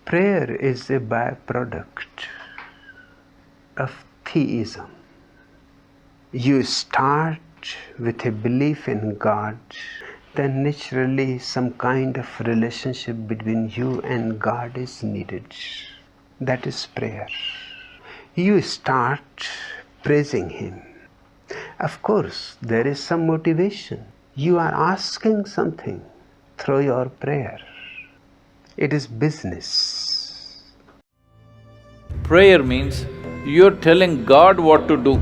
Prayer is a byproduct of theism. You start with a belief in God, then naturally some kind of relationship between you and God is needed. That is prayer. You start praising Him. Of course, there is some motivation. You are asking something through your prayer. It is business. Prayer means you're telling God what to do.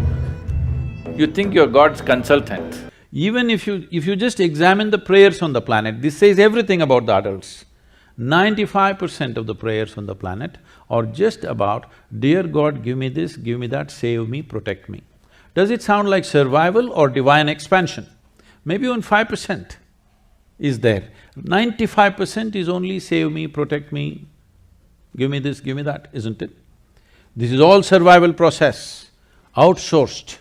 You think you're God's consultant. Even if you just examine the prayers on the planet, this says everything about the adults. 95% of the prayers on the planet are just about, dear God, give me this, give me that, save me, protect me. Does it sound like survival or divine expansion? Maybe only 5% is there. 95% is only save me, protect me, give me this, give me that, isn't it? This is all survival process, outsourced.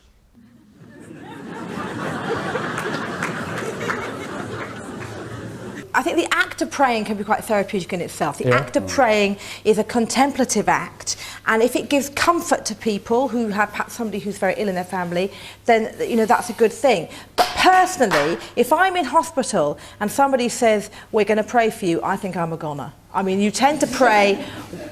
I think the act of praying can be quite therapeutic in itself. The act of praying is a contemplative act, and if it gives comfort to people who have perhaps somebody who's very ill in their family, then that's a good thing. But personally, if I'm in hospital and somebody says, we're going to pray for you, I think I'm a goner. I mean, you tend to pray,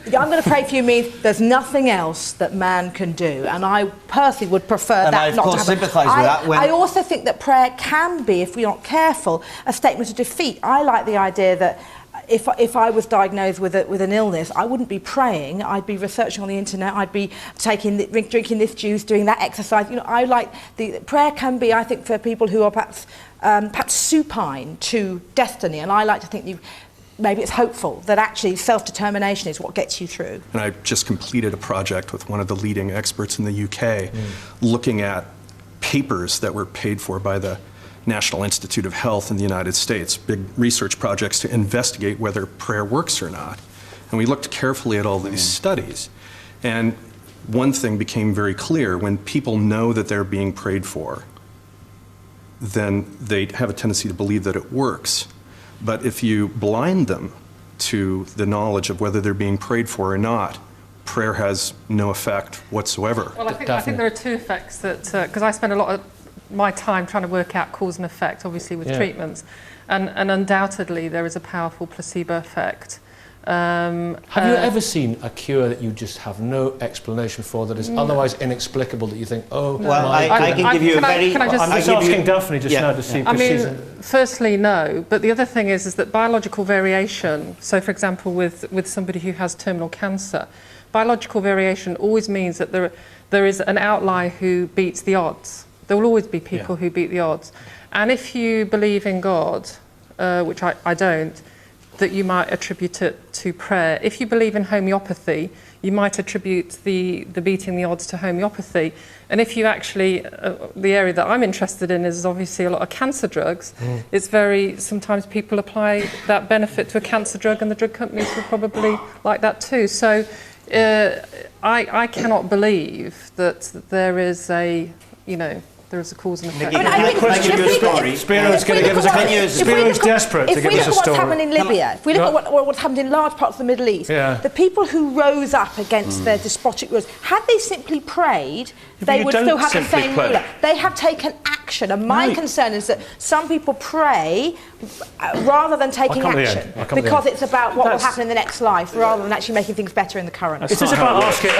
I'm going to pray for you means there's nothing else that man can do, and I personally would prefer and that not to happen. I, of course, sympathise with that. I also think that prayer can be, if we're not careful, a statement of defeat. I like the idea that if I was diagnosed with an illness, I wouldn't be praying, I'd be researching on the internet, I'd be drinking this juice, doing that exercise. I like prayer can be, I think, for people who are perhaps supine to destiny, and I like to think maybe it's hopeful that actually self-determination is what gets you through. And I just completed a project with one of the leading experts in the UK looking at papers that were paid for by the National Institute of Health in the United States, big research projects to investigate whether prayer works or not. And we looked carefully at all these studies. And one thing became very clear: when people know that they're being prayed for, then they have a tendency to believe that it works. But if you blind them to the knowledge of whether they're being prayed for or not, prayer has no effect whatsoever. Well, I think there are two effects that, because I spend a lot of my time trying to work out cause and effect, obviously with treatments, and undoubtedly there is a powerful placebo effect. Have you ever seen a cure that you just have no explanation for, that is otherwise inexplicable, that you think, oh, no. Well, I can give you a very... I'm just asking Daphne just now to see, because she's... Firstly, no, but the other thing is that biological variation, so for example with somebody who has terminal cancer, biological variation always means that there is an outlier who beats the odds. There will always be people who beat the odds. And if you believe in God, which I don't, that you might attribute it to prayer. If you believe in homeopathy, you might attribute the beating the odds to homeopathy. And if you actually, the area that I'm interested in is obviously a lot of cancer drugs. It's sometimes people apply that benefit to a cancer drug, and the drug companies will probably like that too. So I cannot believe that there is a, there is a cause and effect. Spiro's going to give us a... Spiro's desperate to give us a story. If we look at what's happened in Libya, if we look at what's happened in large parts of the Middle East, the people who rose up against their despotic rulers, had they simply prayed, they would still have the same ruler. They have taken action, and my concern is that some people pray rather than taking action, because it's about what will happen in the next life, rather than actually making things better in the current. It's just about asking...